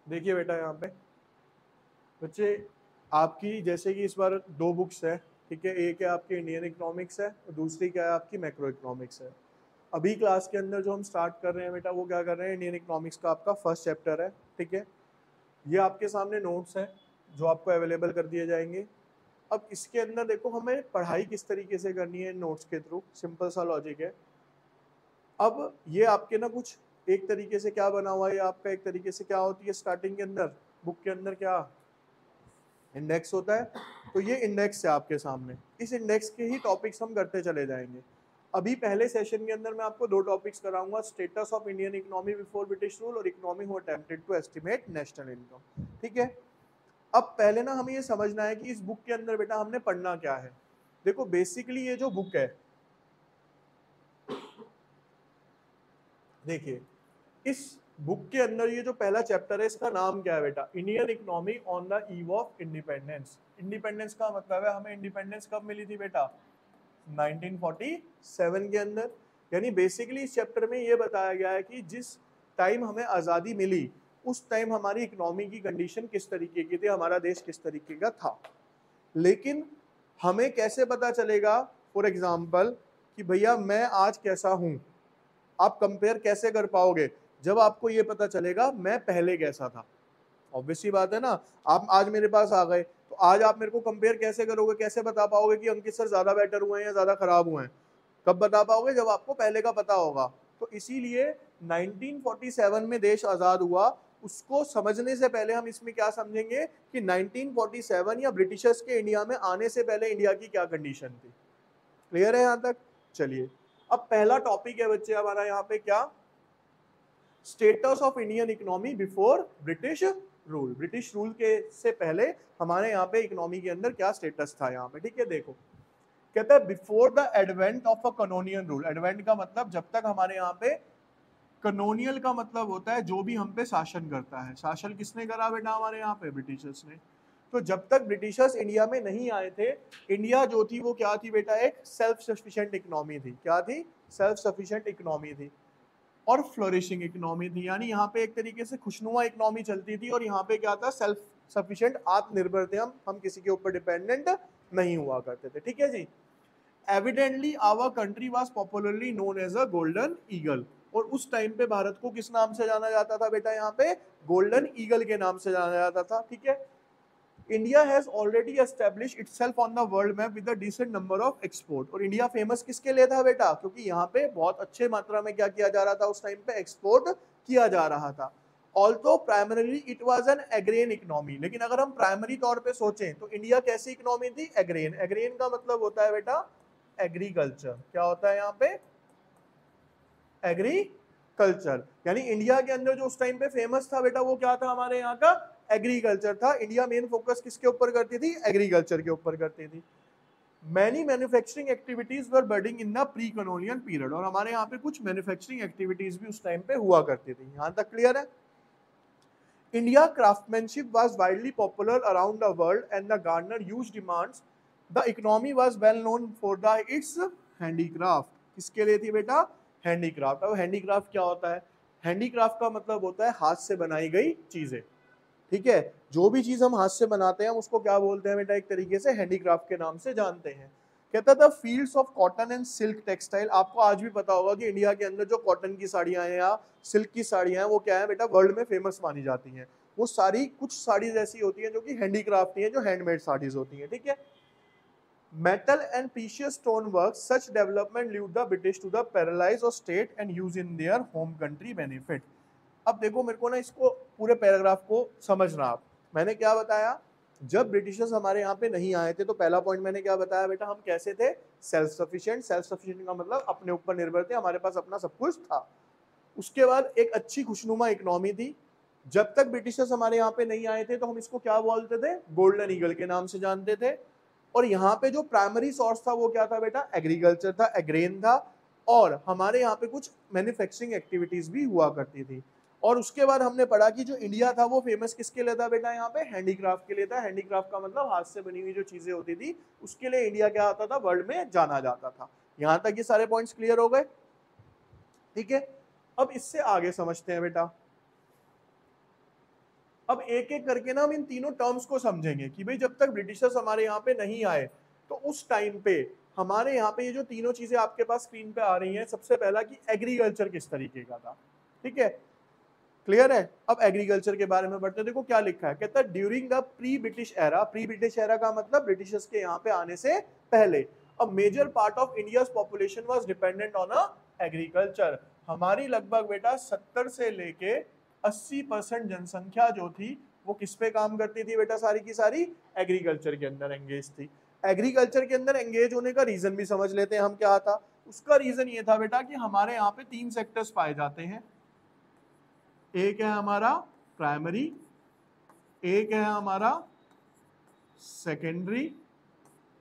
देखिए बेटा यहाँ पे बच्चे आपकी जैसे कि इस बार दो बुक्स है, ठीक है, एक है आपकी इंडियन इकोनॉमिक्स है और दूसरी क्या है आपकी मैक्रो इकोनॉमिक्स है। अभी क्लास के अंदर जो हम स्टार्ट कर रहे हैं बेटा वो क्या कर रहे हैं, इंडियन इकोनॉमिक्स का आपका फर्स्ट चैप्टर है, ठीक है। ये आपके सामने नोट्स हैं जो आपको अवेलेबल कर दिए जाएंगे। अब इसके अंदर देखो हमें पढ़ाई किस तरीके से करनी है, नोट्स के थ्रू सिंपल सा लॉजिक है। अब ये आपके ना कुछ एक तरीके से क्या बना हुआ है, आपका एक तरीके से क्या होती है स्टार्टिंग के अंदर बुक के अंदर क्या इंडेक्स होता है। तो ये इंडेक्स है आपके सामने, इस इंडेक्स के ही टॉपिक्स हम करते चले जाएंगे। अभी पहले सेशन के अंदर मैं आपको दो टॉपिक्स कराऊंगा, status of Indian economy before British rule और economy who attempted to estimate national income, ठीक है। अब पहले ना हमें ये समझना है कि इस बुक के अंदर बेटा हमने पढ़ना क्या है। देखो बेसिकली ये जो बुक है, देखिए इस बुक के अंदर ये जो पहला चैप्टर है इसका नाम क्या है बेटा, Indian economy on the eve of independence. Independence का मतलब है हमें इंडिपेंडेंस कब मिली थी बेटा, 1947 के अंदर। यानी बेसिकली इस चैप्टर में ये बताया गया है कि जिस टाइम हमें आज़ादी मिली उस टाइम हमारी इकोनॉमी की कंडीशन किस तरीके की थी, हमारा देश किस तरीके का था। लेकिन हमें कैसे पता चलेगा फॉर एग्जाम्पल कि भैया मैं आज कैसा हूं, आप कंपेयर कैसे कर पाओगे जब आपको ये पता चलेगा मैं पहले कैसा था। ऑब्वियस सी बात है ना, आप आज मेरे पास आ गए तो आज आप मेरे को कंपेयर कैसे करोगे, कैसे बता पाओगे कि अंकित सर ज्यादा बेटर हुए हैं या ज्यादा खराब हुए हैं। कब बता पाओगे, जब आपको पहले का पता होगा। तो इसीलिए 1947 में देश आजाद हुआ, उसको समझने से पहले हम इसमें क्या समझेंगे कि 1947 या ब्रिटिशर्स के इंडिया में आने से पहले इंडिया की क्या कंडीशन थी। क्लियर है यहां तक? चलिए अब पहला टॉपिक है बच्चे हमारा यहाँ पे क्या, status of Indian economy before British rule. British rule के से पहले हमारे यहाँ पे इकोनॉमी के अंदर क्या स्टेटस था यहाँ पे, ठीक है। देखो कहता है before the advent of a colonial rule. Advent का मतलब जब तक हमारे यहाँ पे, कॉलोनियल का मतलब होता है जो भी हम पे शासन करता है। शासन किसने करा बेटा हमारे यहाँ पे, ब्रिटिशर्स ने। तो जब तक ब्रिटिशर्स इंडिया में नहीं आए थे, इंडिया जो थी वो क्या थी बेटा, एक सेल्फ सफिशिएंट इकोनॉमी थी। क्या थी, सेल्फ सफिशिएंट इकोनॉमी थी और फ्लोरिशिंग इकोनॉमी थी। यानी यहाँ पे एक तरीके से खुशनुमा इकोनॉमी चलती थी और यहाँ पे क्या था, सेल्फ सफिशिएंट, आत्मनिर्भर थे हम किसी के ऊपर डिपेंडेंट नहीं हुआ करते थे, ठीक है जी। Evidently our country was popularly known as a golden eagle. और उस टाइम पे भारत को किस नाम से जाना जाता था बेटा, यहाँ पे गोल्डन ईगल के नाम से जाना जाता था, ठीक है। India has already establish itself on the world map with a decent number of export. और इंडिया फेमस किसके लिए था बेटा, क्योंकि यहाँ पे बहुत अच्छे मात्रा में क्या किया जा रहा था उस टाइम पे, एक्सपोर्ट किया जा रहा था। Also primarily it was an agrarian economy. लेकिन अगर हम प्राइमरी तौर पे सोचें तो इंडिया कैसी इकोनॉमी थी, एग्रेन। एग्रेन का मतलब होता है बेटा एग्रीकल्चर। क्या होता है यहाँ पे, एग्रीकल्चर। यानी इंडिया के अंदर जो उस टाइम पे फेमस था बेटा वो क्या था, हमारे यहाँ का एग्रीकल्चर था। इंडिया मेन फोकस किसके ऊपर करती थी, एग्रीकल्चर के ऊपर करती थी। Many manufacturing activities were budding in the pre colonial period. और हमारे यहाँ पे कुछ मैन्युफैक्चरिंग एक्टिविटीज भी उस टाइम पे हुआ करती थी। यहाँ तक क्लियर है? India craftsmanship was widely popular around the world and the garnered huge demands. The economy was well known for its handicraft. किसके लिए थी बेटा, हैंडीक्राफ्ट। अब हैंडीक्राफ्ट क्या होता है, हैंडीक्राफ्ट का मतलब होता है हाथ से बनाई गई चीजें, ठीक है। जो भी चीज हम हाथ से बनाते हैं हम उसको क्या बोलते हैं बेटा, एक तरीके से हैंडीक्राफ्ट के नाम से जानते हैं। कहता था fields of cotton and silk textile. आपको आज भी पता होगा कि इंडिया के अंदर जो कॉटन की साड़ियां हैं या सिल्क की साड़ियां हैं वो क्या है बेटा, वर्ल्ड में फेमस मानी जाती हैं। वो सारी कुछ साड़ीज ऐसी होती हैं जो कि हैंडीक्राफ्ट हैं, जो हैंडमेड साड़ीज होती हैं, ठीक है। Metal and precious stone work, such development led the British to the paralyze of state and use in their home country benefit. अब देखो मेरे को ना इसको पूरे पैराग्राफ को समझना आप। मैंने क्या बताया, जब ब्रिटिशर्स हमारे यहाँ पे नहीं आए थे तो पहला पॉइंट मैंने क्या बताया बेटा, हम कैसे थे, सेल्फ सफिशिएंट। सेल्फ सफिशिएंट का मतलब अपने ऊपर निर्भर थे, हमारे पास अपना सब कुछ था। उसके बाद एक अच्छी खुशनुमा इकोनॉमी थी। जब तक ब्रिटिशर्स हमारे यहाँ पे नहीं आए थे तो हम इसको क्या बोलते थे, गोल्डन ईगल के नाम से जानते थे। और यहाँ पे जो प्राइमरी सोर्स था वो क्या था बेटा, एग्रीकल्चर था, एग्रेन था। और हमारे यहाँ पे कुछ मैन्युफैक्चरिंग एक्टिविटीज भी हुआ करती थी। और उसके बाद हमने पढ़ा कि जो इंडिया था वो फेमस किसके लिए था बेटा, यहाँ पे हैंडीक्राफ्ट के लिए था। हैंडीक्राफ्ट का मतलब हाथ से बनी हुई जो चीजें होती थी, उसके लिए इंडिया क्या होता था, वर्ल्ड में जाना जाता था। यहाँ तक ये सारे पॉइंट्स क्लियर हो गए, ठीक है। अब इससे आगे समझते हैं बेटा। अब एक एक करके ना हम इन तीनों टर्म्स को समझेंगे कि भाई जब तक ब्रिटिशर्स हमारे यहाँ पे नहीं आए तो उस टाइम पे हमारे यहाँ पे ये जो तीनों चीजें आपके पास स्क्रीन पे आ रही हैं, सबसे पहला कि एग्रीकल्चर किस तरीके का था, ठीक है, क्लियर है। अब एग्रीकल्चर के बारे में पढ़ते हैं, देखो क्या लिखा है, कहता है during the pre British era, pre British era का मतलब ब्रिटिशर्स के यहाँ पे आने से पहले, a major part of India's population was dependent on a agriculture. हमारी लगभग बेटा 70 से लेके 80% जनसंख्या जो थी वो किस पे काम करती थी बेटा, सारी की सारी एग्रीकल्चर के अंदर एंगेज थी। एग्रीकल्चर के अंदर एंगेज होने का रीजन भी समझ लेते हैं हम, क्या था उसका रीजन ये था बेटा कि हमारे यहाँ पे 3 सेक्टर्स पाए जाते हैं, एक है हमारा प्राइमरी, एक है हमारा सेकेंडरी,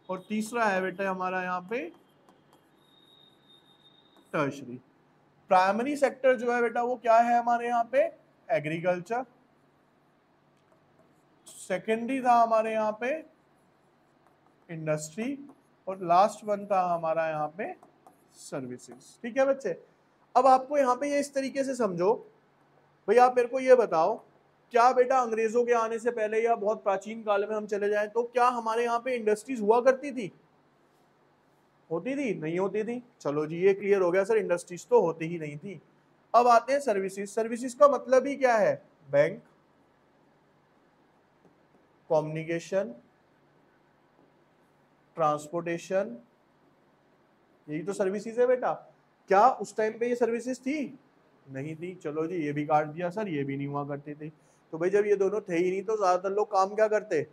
और तीसरा है बेटा हमारा यहाँ पे टर्शरी। प्राइमरी सेक्टर जो है बेटा वो क्या है हमारे यहाँ पे, एग्रीकल्चर। सेकेंडरी था हमारे यहाँ पे इंडस्ट्री, और लास्ट वन था हमारा यहाँ पे सर्विसेज। ठीक है बच्चे, अब आपको यहाँ पे ये इस तरीके से समझो, भाई आप मेरे को ये बताओ, क्या बेटा अंग्रेजों के आने से पहले या बहुत प्राचीन काल में हम चले जाएं तो क्या हमारे यहाँ पे इंडस्ट्रीज हुआ करती थी, होती थी, नहीं होती थी? चलो जी ये क्लियर हो गया सर, इंडस्ट्रीज तो होती ही नहीं थी। अब आते हैं सर्विसेज। सर्विसेज का मतलब ही क्या है, बैंक, कम्युनिकेशन, ट्रांसपोर्टेशन, यही तो सर्विसेज है बेटा। क्या उस टाइम पे ये सर्विसेज थी, नहीं थी? चलो जी ये भी काट दिया सर, ये भी नहीं हुआ करती थी। तो भाई जब ये दोनों थे ही नहीं तो ज्यादातर लोग काम क्या करते,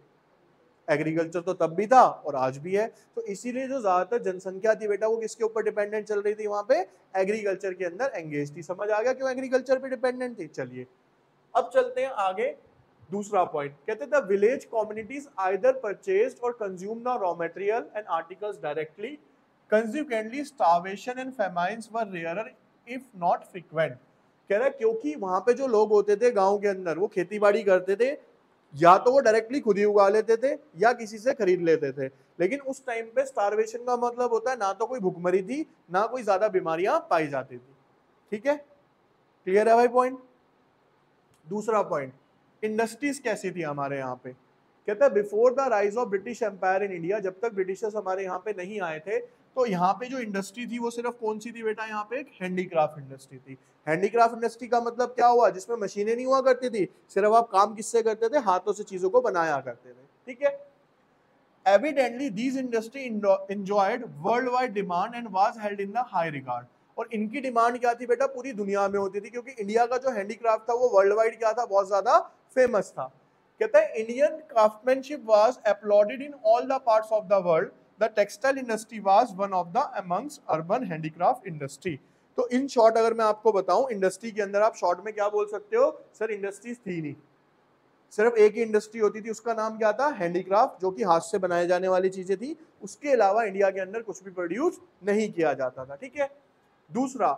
एग्रीकल्चर तो तब भी था और आज भी है, तो इसीलिए जो ज्यादातर जनसंख्या थी बेटा वो किसके ऊपर डिपेंडेंट चल रही थी, वहां पे एग्रीकल्चर के अंदर एंगेज थी। समझ आ गया क्यों एग्रीकल्चर पे डिपेंडेंट थी? चलिए अब चलते हैं आगे, दूसरा पॉइंट कहते थे विलेज कम्युनिटीज आइदर परचेज्ड और consume the raw material and articles directly, consequently starvation and famines were rarer if not frequent। कह रहा है क्योंकि वहां पे जो लोग होते थे गांव के अंदर वो खेती बाड़ी करते थे, या तो वो डायरेक्टली खुद ही उगा लेते थे या किसी से खरीद लेते थे, लेकिन उस टाइम पे स्टारवेशन का मतलब होता है ना तो कोई भूखमरी थी ना कोई ज्यादा बीमारियां पाई जाती थी। ठीक है, क्लियर है भाई पॉइंट। दूसरा पॉइंट, इंडस्ट्रीज कैसी थी हमारे यहाँ पे, कहता है before the rise of British empire in India, जब तक ब्रिटिशर्स हमारे यहाँ पे नहीं आए थे तो यहाँ पे जो इंडस्ट्री थी वो सिर्फ कौन सी थी बेटा, यहाँ पे एक हैंडीक्राफ्ट इंडस्ट्री थी। हैंडीक्राफ्ट इंडस्ट्री का मतलब क्या हुआ, जिसमें मशीनें नहीं हुआ करती थी, सिर्फ आप काम किससे करते थे, हाथों से चीजों को बनाया करते थे। ठीक है, evidently these industry enjoyed worldwide demand and was held in the high regard। और इनकी डिमांड क्या थी बेटा, पूरी दुनिया में होती थी, क्योंकि इंडिया का जो हैंडीक्राफ्ट था वो वर्ल्ड वाइड क्या था, बहुत ज्यादा फेमस था। कहता है Indian craftsmanship was uploaded in all the parts of the world, the textile industry was one of the amongst urban handicraft industry. तो इन शॉर्ट अगर मैं आपको बताऊं, इंडस्ट्री के अंदर आप शॉर्ट में क्या बोल सकते हो, सर इंडस्ट्रीज थी नहीं, सिर्फ एक ही इंडस्ट्री होती थी, उसका नाम क्या था, हैंडीक्राफ्ट, जो कि हाथ से बनाए जाने वाली चीजें थी, उसके अलावा इंडिया के अंदर कुछ भी प्रोड्यूस नहीं किया जाता था। ठीक है, दूसरा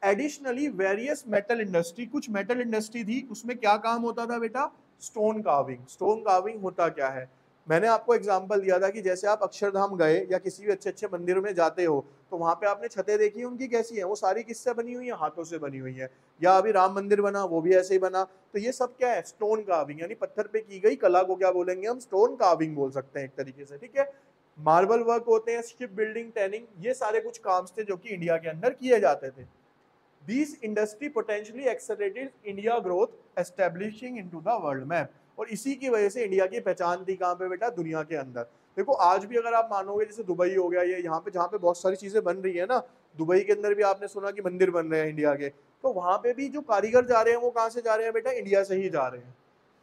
एडिशनली वेरियस मेटल इंडस्ट्री, कुछ मेटल इंडस्ट्री थी, उसमें क्या काम होता था बेटा, स्टोन कार्विंग। स्टोन कार्विंग होता क्या है, मैंने आपको एग्जांपल दिया था कि जैसे आप अक्षरधाम गए या किसी भी अच्छे अच्छे मंदिर में जाते हो तो वहां पे आपने छतें देखी उनकी कैसी है, वो सारी किससे बनी हुई है, हाथों से बनी हुई है। या अभी राम मंदिर बना वो भी ऐसे ही बना, तो ये सब क्या है, स्टोन कार्विंग, यानी पत्थर पे की गई कला को क्या बोलेंगे हम, स्टोन कार्विंग बोल सकते हैं एक तरीके से। ठीक है, मार्बल वर्क होते हैं, शिप बिल्डिंग, टैनिंग, ये सारे कुछ काम थे जो कि इंडिया के अंदर किए जाते थे। These industry potentially accelerated India growth, establishing into the world map। और इसी की वजह से इंडिया की पहचान थी कहाँ पे बेटा, दुनिया के अंदर। देखो आज भी अगर आप मानोगे, जैसे दुबई हो गया, ये यहाँ पे जहाँ पे बहुत सारी चीजें बन रही है ना, दुबई के अंदर भी आपने सुना कि मंदिर बन रहे हैं इंडिया के, तो वहां पे भी जो कारीगर जा रहे हैं वो कहाँ से जा रहे हैं बेटा, इंडिया से ही जा रहे हैं,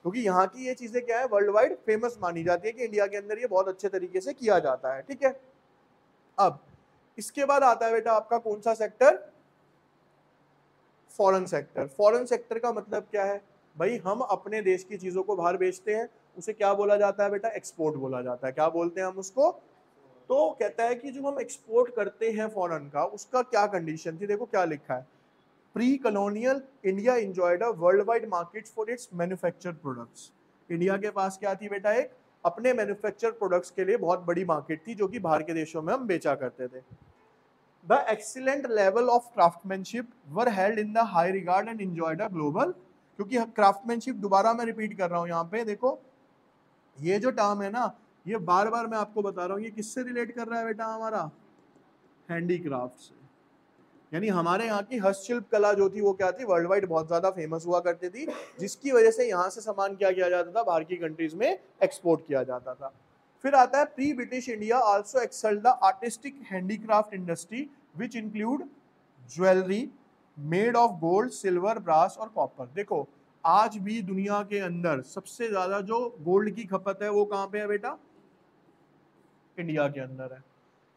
क्योंकि यहाँ की ये चीजें क्या है, वर्ल्ड वाइड फेमस मानी जाती है कि इंडिया के अंदर ये बहुत अच्छे तरीके से किया जाता है। ठीक है, अब इसके बाद आता है बेटा आपका कौन सा sector, foreign sector. Foreign sector का मतलब क्या है भाई, हम अपने देश की चीजों को बाहर बेचते हैं, उसे क्या बोला जाता है बेटा, एक्सपोर्ट बोला जाता है। क्या बोलते हैं हम उसको, तो कहता है कि जो हम एक्सपोर्ट करते हैं फॉरेन का, उसका क्या कंडीशन थी, देखो क्या लिखा है, pre colonial India enjoyed a world wide market for its manufactured products. India के पास क्या थी बेटा, एक अपने मैन्युफैक्चर्ड प्रोडक्ट्स के लिए बहुत बड़ी मार्केट थी जो कि बाहर के देशों में हम बेचा करते थे। The excellent level of craftsmanship were held in the high regard and enjoyed a global क्योंकि क्राफ्टमैनशिप, दोबारा मैं रिपीट कर रहा हूं यहाँ पे, देखो ये जो टर्म है ना, ये बार बार मैं आपको बता रहा हूँ, ये किससे रिलेट कर रहा है बेटा, हमारा हैंडीक्राफ्ट से। यानी हमारे यहाँ की हस्तशिल्प कला जो थी वो क्या थी, वर्ल्ड वाइड बहुत ज्यादा फेमस हुआ करती थी, जिसकी वजह से यहाँ से सामान क्या किया जाता था, बाहर की कंट्रीज में एक्सपोर्ट किया जाता था। फिर आता है pre British India also excelled the artistic handicraft industry which include jewellery made of gold, silver, brass और कॉपर। देखो आज भी दुनिया के अंदर सबसे ज्यादा जो गोल्ड की खपत है वो कहाँ पे है बेटा, इंडिया के अंदर है,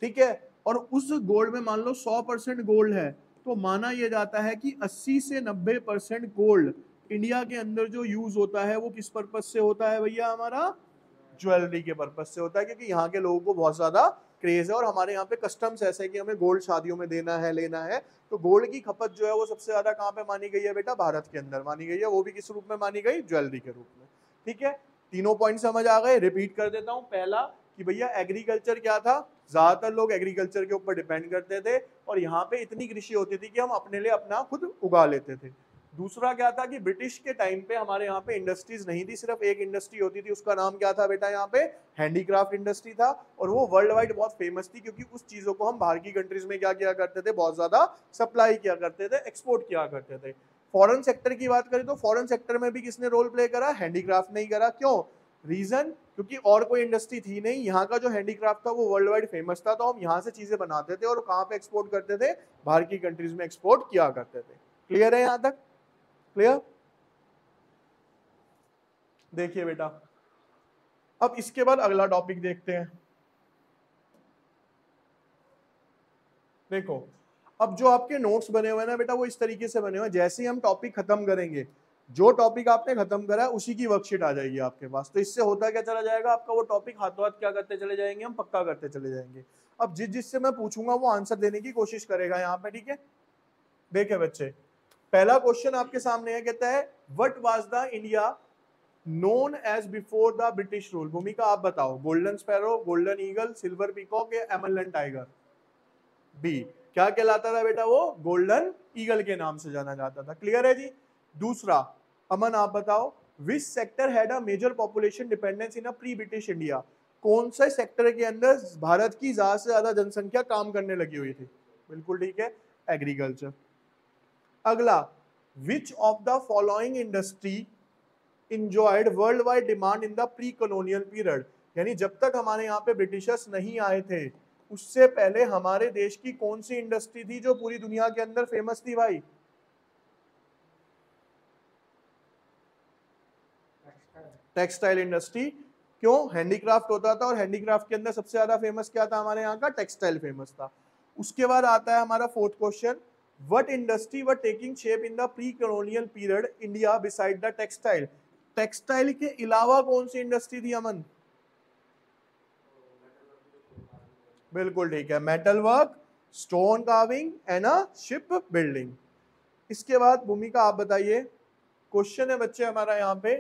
ठीक है। और उस गोल्ड में मान लो 100% गोल्ड है, तो माना यह जाता है कि 80 से 90% गोल्ड इंडिया के अंदर जो यूज होता है वो किस पर्पज से होता है भैया, हमारा ज्वेलरी के पर्पज से होता है, क्योंकि यहाँ के लोगों को बहुत ज्यादा क्रेज है और हमारे यहाँ पे कस्टम्स ऐसे है कि हमें गोल्ड शादियों में देना है, लेना है। तो गोल्ड की खपत जो है वो सबसे ज्यादा कहाँ पे मानी गई है बेटा, भारत के अंदर मानी गई है, वो भी किस रूप में मानी गई, ज्वेलरी के रूप में। ठीक है, तीनों पॉइंट समझ आ गए, रिपीट कर देता हूँ। पहला कि भैया एग्रीकल्चर क्या था, ज्यादातर लोग एग्रीकल्चर के ऊपर डिपेंड करते थे और यहाँ पे इतनी कृषि होती थी कि हम अपने लिए अपना खुद उगा लेते थे। दूसरा क्या था कि ब्रिटिश के टाइम पे हमारे यहाँ पे इंडस्ट्रीज नहीं थी, सिर्फ एक इंडस्ट्री होती थी, उसका नाम क्या था बेटा, यहाँ पे हैंडीक्राफ्ट इंडस्ट्री था, और वो वर्ल्ड वाइड बहुत फेमस थी क्योंकि उस चीजों को हम बाहर की कंट्रीज में क्या किया करते थे, बहुत ज्यादा सप्लाई किया करते थे, एक्सपोर्ट किया करते थे। फॉरेन सेक्टर की बात करें तो फॉरेन सेक्टर में भी किसने रोल प्ले करा, हैंडीक्राफ्ट नहीं करा। क्यों, रीजन, क्योंकि और कोई इंडस्ट्री थी नहीं, यहाँ का जो हैंडीक्राफ्ट था वो वर्ल्ड वाइड फेमस था, तो हम यहाँ से चीजें बनाते थे और कहाँ पे एक्सपोर्ट करते थे, बाहर की कंट्रीज में एक्सपोर्ट किया करते थे। क्लियर है यहाँ तक, क्लियर। देखिए बेटा, अब इसके बाद अगला टॉपिक देखते हैं। देखो अब जो आपके नोट्स बने हुए हैं ना बेटा, वो इस तरीके से बने हुए हैं, जैसे ही हम टॉपिक खत्म करेंगे, जो टॉपिक आपने खत्म करा है उसी की वर्कशीट आ जाएगी आपके पास। तो इससे होता क्या चला जाएगा, आपका वो टॉपिक हाथों हाथ क्या करते चले जाएंगे, हम पक्का करते चले जाएंगे। अब जिससे मैं पूछूंगा वो आंसर देने की कोशिश करेगा यहाँ पे, ठीक है। देखे बच्चे, पहला क्वेश्चन आपके सामने है, कहता है what was the India known as before the British rule. Bhumika आप बताओ, golden sparrow, golden eagle, silver peacock या एमरलैंड टाइगर। बी, क्या कहलाता था बेटा, वो गोल्डन ईगल के नाम से जाना जाता था। क्लियर है जी। दूसरा, अमन आप बताओ, which sector had a major population dependence in a pre British India. कौन से सेक्टर के अंदर भारत की ज्यादा से ज्यादा जनसंख्या काम करने लगी हुई थी। बिल्कुल ठीक है, एग्रीकल्चर। अगला, which of the following industry enjoyed world wide demand in the pre colonial period. यानी जब तक हमारे यहाँ पे ब्रिटिशर्स नहीं आए थे उससे पहले हमारे देश की कौन सी इंडस्ट्री थी जो पूरी दुनिया के अंदर फेमस थी भाई, टेक्सटाइल इंडस्ट्री। क्यों, हैंडीक्राफ्ट होता था और हैंडीक्राफ्ट के अंदर सबसे ज्यादा फेमस क्या था, हमारे यहाँ का टेक्सटाइल फेमस था। उसके बाद आता है हमारा fourth question, what industry were taking shape in the pre colonial period India beside the textile. Textile के अलावा कौन सी इंडस्ट्री थी अमन। बिल्कुल ठीक है, metal work, stone carving and ship building. इसके बाद भूमिका आप बताइए, क्वेश्चन है बच्चे हमारा यहाँ पे,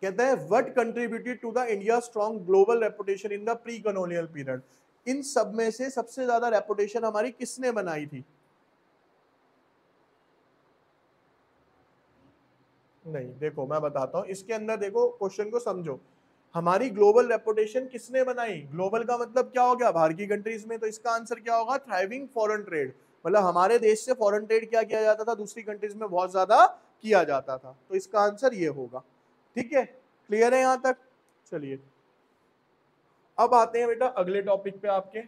कहता है what contributed to the India strong global reputation in the pre colonial period. इन सब में से सबसे ज्यादा रेपुटेशन हमारी किसने बनाई थी। नहीं, देखो मैं बताता हूं, इसके अंदर देखो क्वेश्चन को समझो, हमारी ग्लोबल रेपुटेशन किसने बनाई, ग्लोबल का मतलब क्या हो गया, बाहर की कंट्रीज में। तो इसका आंसर क्या होगा, थ्राइविंग फॉरेन ट्रेड। मतलब हमारे देश से फॉरेन ट्रेड क्या किया जाता था, दूसरी कंट्रीज में बहुत ज्यादा किया जाता था। तो इसका आंसर ये होगा, ठीक है। क्लियर है यहां तक, चलिए अब आते हैं बेटा अगले टॉपिक पे आपके।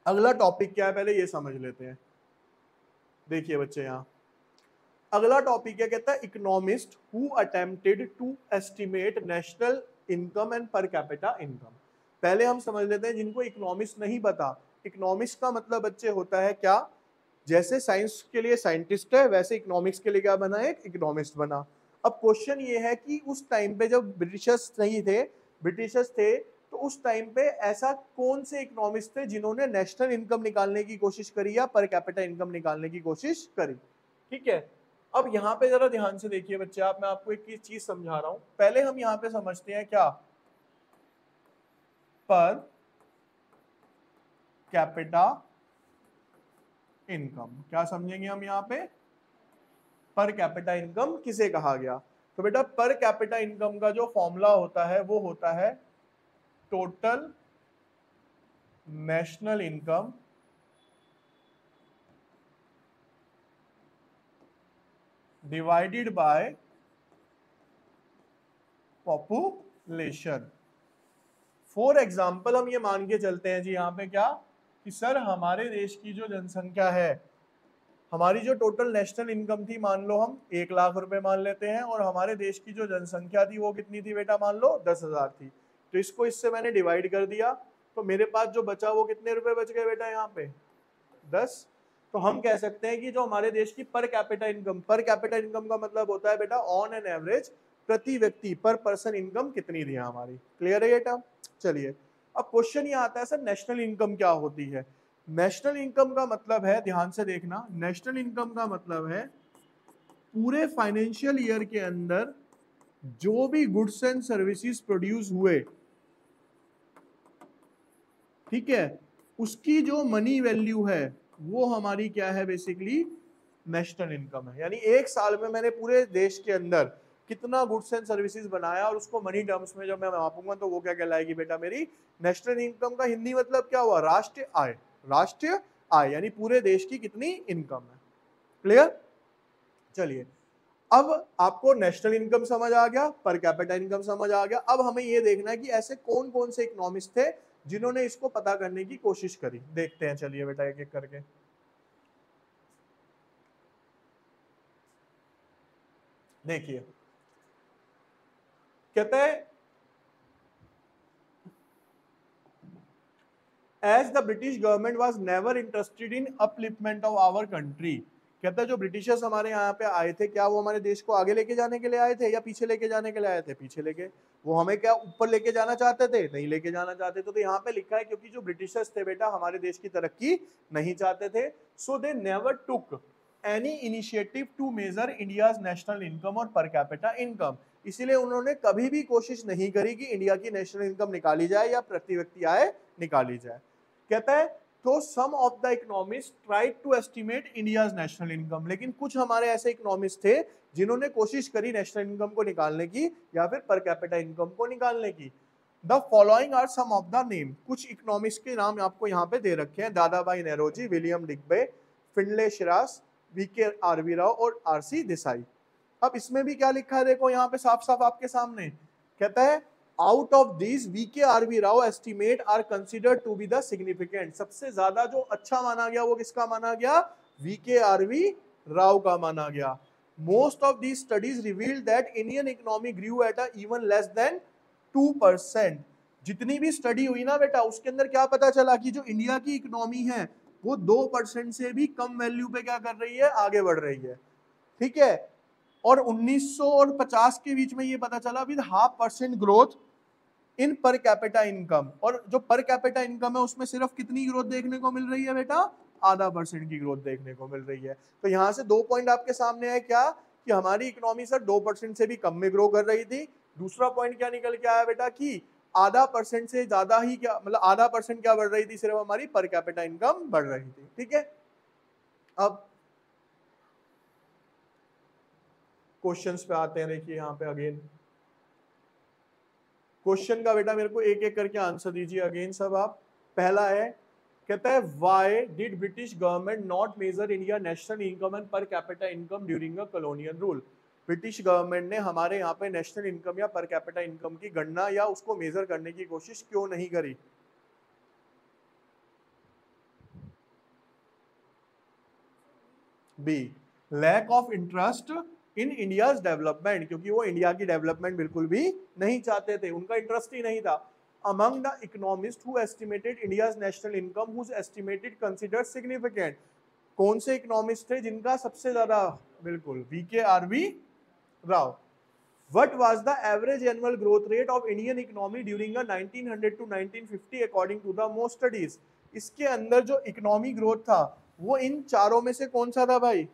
अगला टॉपिक क्या है पहले ये समझ लेते हैं। देखिए बच्चे, यहाँ अगला टॉपिक है, कहता है economist who attempted to estimate national income and per capita income. पहले हम समझ लेते हैं जिनको इकोनॉमिस्ट नहीं पता, इकोनॉमिस्ट का मतलब बच्चे होता है क्या, जैसे साइंस के लिए साइंटिस्ट है वैसे इकोनॉमिक्स के लिए क्या बना, एक इकोनॉमिस्ट बना। अब क्वेश्चन ये है कि उस टाइम पे जब ब्रिटिशर्स नहीं थे, ब्रिटिशर्स थे, तो उस टाइम पे ऐसा कौन से इकोनॉमिस्ट थे जिन्होंने नेशनल इनकम निकालने की कोशिश करी या पर कैपिटा इनकम निकालने की कोशिश करी। ठीक है, अब यहाँ पे जरा ध्यान से देखिए बच्चे, आप, मैं आपको एक चीज समझा रहा हूं। पहले हम यहाँ पे समझते हैं क्या, पर कैपिटा इनकम। क्या समझेंगे हम यहाँ पे? पर कैपिटा इनकम किसे कहा गया? तो बेटा पर कैपिटा इनकम का जो फॉर्मूला होता है वो होता है total national income divided by population. For example हम ये मान के चलते हैं जी यहाँ पे क्या कि सर हमारे देश की जो जनसंख्या है, हमारी जो टोटल नेशनल इनकम थी मान लो हम 1 लाख रुपए मान लेते हैं, और हमारे देश की जो जनसंख्या थी वो कितनी थी बेटा? मान लो 10,000 थी। तो इसको इससे मैंने डिवाइड कर दिया, तो मेरे पास जो बचा वो कितने रुपए बच गए बेटा यहाँ पे? 10। तो हम कह सकते हैं कि जो हमारे देश की पर कैपिटा इनकम का मतलब होता है बेटा ऑन एन एवरेज प्रति व्यक्ति पर पर्सन इनकम कितनी थी हमारी। क्लियर है बेटा? चलिए अब क्वेश्चन ये आता है सर नेशनल इनकम क्या होती है? नेशनल इनकम का मतलब है, ध्यान से देखना, नेशनल इनकम का मतलब है पूरे फाइनेंशियल ईयर के अंदर जो भी गुड्स एंड सर्विसेज प्रोड्यूस हुए, ठीक है, उसकी जो मनी वैल्यू है वो हमारी क्या है? बेसिकली नेशनल इनकम है। यानी एक साल में मैंने पूरे देश के अंदर कितना गुड्स एंड सर्विसेज बनाया और उसको मनी टर्म्स में जब मैं मापूंगा तो वो क्या कहलाएगी बेटा? मेरी नेशनल इनकम। का हिंदी मतलब क्या हुआ? राष्ट्रीय आय। राष्ट्रीय आय यानी पूरे देश की कितनी इनकम है। क्लियर? चलिए अब आपको नेशनल इनकम समझ आ गया, पर कैपिटा इनकम समझ आ गया। अब हमें ये देखना है कि ऐसे कौन कौन से इकोनॉमिस्ट थे जिन्होंने इसको पता करने की कोशिश करी। देखते हैं, चलिए बेटा एक एक करके। देखिए कहते हैं as the British government was never interested in upliftment of our country. कहता है जो ब्रिटिशर्स हमारे यहाँ पे आए थे, क्या वो हमारे देश को आगे लेके जाने के लिए आए थे या पीछे लेके जाने के लिए आए थे? पीछे लेके। वो हमें क्या ऊपर लेके जाना चाहते थे? नहीं लेके जाना चाहते थे। तो यहाँ पे लिखा है क्योंकि जो ब्रिटिशर्स थे बेटा हमारे देश की तरक्की नहीं चाहते थे, so they never took any initiative to measure India's national income और पर कैपिटा इनकम। इसीलिए उन्होंने कभी भी कोशिश नहीं करी कि इंडिया की नेशनल इनकम निकाली जाए या प्रति व्यक्ति आय निकाली जाए। कहता है तो some of the economist tried to estimate India's national income, लेकिन कुछ हमारे ऐसे इकोनॉमिस्ट थे जिन्होंने कोशिश करी नेशनल इनकम को निकालने की या फिर पर कैपिटा इनकम को निकालने की। The following are some of the name. कुछ इकोनॉमिस्ट के नाम आपको यहाँ पे दे रखे हैं, Dadabhai Naoroji, William Digby, Findlay Shirras, V K RV Rao और आरसी देसाई। अब इसमें भी क्या लिखा है देखो यहाँ पे साफ साफ आपके सामने। कहता है out of this VK RV Rao estimate are considered to be the significant. सबसे ज्यादा जो अच्छा माना गया वो किसका माना गया? वीके आरवी राव का माना गया। Most of these studies revealed that Indian economy grew at a even less than 2%। जितनी भी स्टडी हुई ना बेटा उसके अंदर क्या पता चला कि जो इंडिया की इकोनॉमी है वो 2% से भी कम वैल्यू पे क्या कर रही है? आगे बढ़ रही है। ठीक है, और 1900 और 50 के बीच में ये पता चला विद 0.5% ग्रोथ इन पर कैपिटा इनकम। और जो पर कैपिटा इनकम है उसमें सिर्फ कितनी ग्रोथ देखने को मिल रही है बेटा? 0.5% की ग्रोथ देखने को मिल रही है। तो यहाँ से 2 पॉइंट आपके सामने है क्या कि हमारी इकोनॉमी सर 2% से भी कम में ग्रो कर रही थी। दूसरा पॉइंट क्या निकल के आया बेटा कि 0.5% से ज्यादा ही क्या मतलब 0.5% क्या बढ़ रही थी? सिर्फ हमारी पर कैपिटा इनकम बढ़ रही थी। ठीक है, अब क्वेश्चंस पे आते हैं। देखिए यहाँ पे अगेन क्वेश्चन का बेटा मेरे को एक एक करके आंसर दीजिए अगेन सब आप। पहला है, कहता है why did British government not measure India national income and per capita income during a colonial rule. British government ने हमारे यहाँ पे नेशनल इनकम या पर कैपिटा इनकम की गणना या उसको मेजर करने की कोशिश क्यों नहीं करी? B, lack of interest in India's development, क्योंकि वो इंडिया की डेवलपमेंट बिल्कुल भी नहीं चाहते थे, उनका इंटरेस्ट ही नहीं था। Among the economist who estimated India's national income whose estimated considered significant. कौन से इकोनॉमिस्ट थे जिनका सबसे ज्यादा? बिल्कुल VK RV Rao. What was the average annual growth rate of Indian economy during a 1900 to 1950 according to the most studies? इसके अंदर जो इकोनॉमी ग्रोथ था वो इन चारों में से कौन सा था भाई?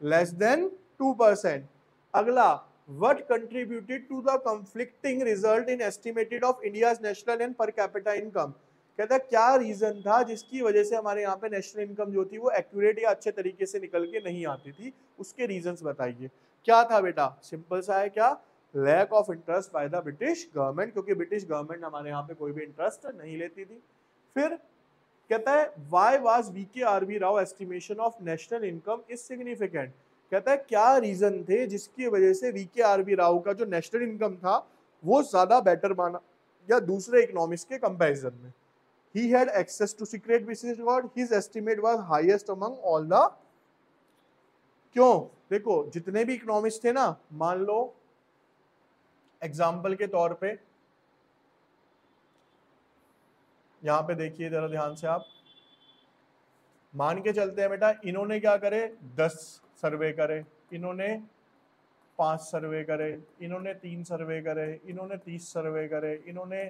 Less than 2%। अगला, what contributed to the conflicting result in estimated of India's national and per capita income? कहता है क्या रीजन था जिसकी वजह से हमारे यहाँ पे नेशनल इनकम जो थी वो एक्यूरेट या अच्छे तरीके से निकल के नहीं आती थी, उसके रीजंस बताइए। क्या था बेटा? सिंपल सा है, क्या? Lack of interest by the British government, क्योंकि ब्रिटिश गवर्नमेंट हमारे यहाँ पे कोई भी इंटरेस्ट नहीं लेती थी। फिर कहता है why was VK RB Rao estimation of national income is significant. कहता है क्या रीजन थे जिसकी वजह से वीके आरबी राव का जो नेशनल इनकम था वो ज्यादा बेटर माना या दूसरे इकोनॉमिक्स के कंपैरिजन में। He had access to secret business record. His estimate was highest among all the। क्यों? देखो जितने भी इकोनॉमिस्ट थे ना, मान लो एग्जाम्पल के तौर पे यहां पे देखिए जरा ध्यान से आप, मान के चलते हैं बेटा इन्होंने क्या करे, 10 सर्वे करे, इन्होंने 5 सर्वे करे, इन्होंने 3 सर्वे करे, इन्होंने 30 सर्वे करे, इन्होंने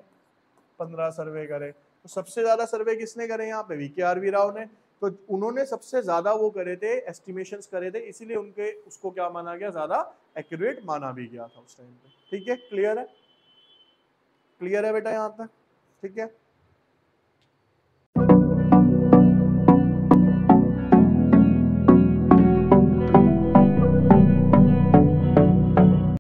15 सर्वे करे। तो सबसे ज्यादा सर्वे किसने करे यहाँ पे? वीके आरबी राव ने। तो उन्होंने सबसे ज्यादा वो करे थे, एस्टिमेशंस करे थे, इसीलिए उनके उसको क्या माना गया, ज्यादा एक्यूरेट माना भी गया था उस टाइम पे। ठीक है, क्लियर है? क्लियर है बेटा यहाँ तक? ठीक है।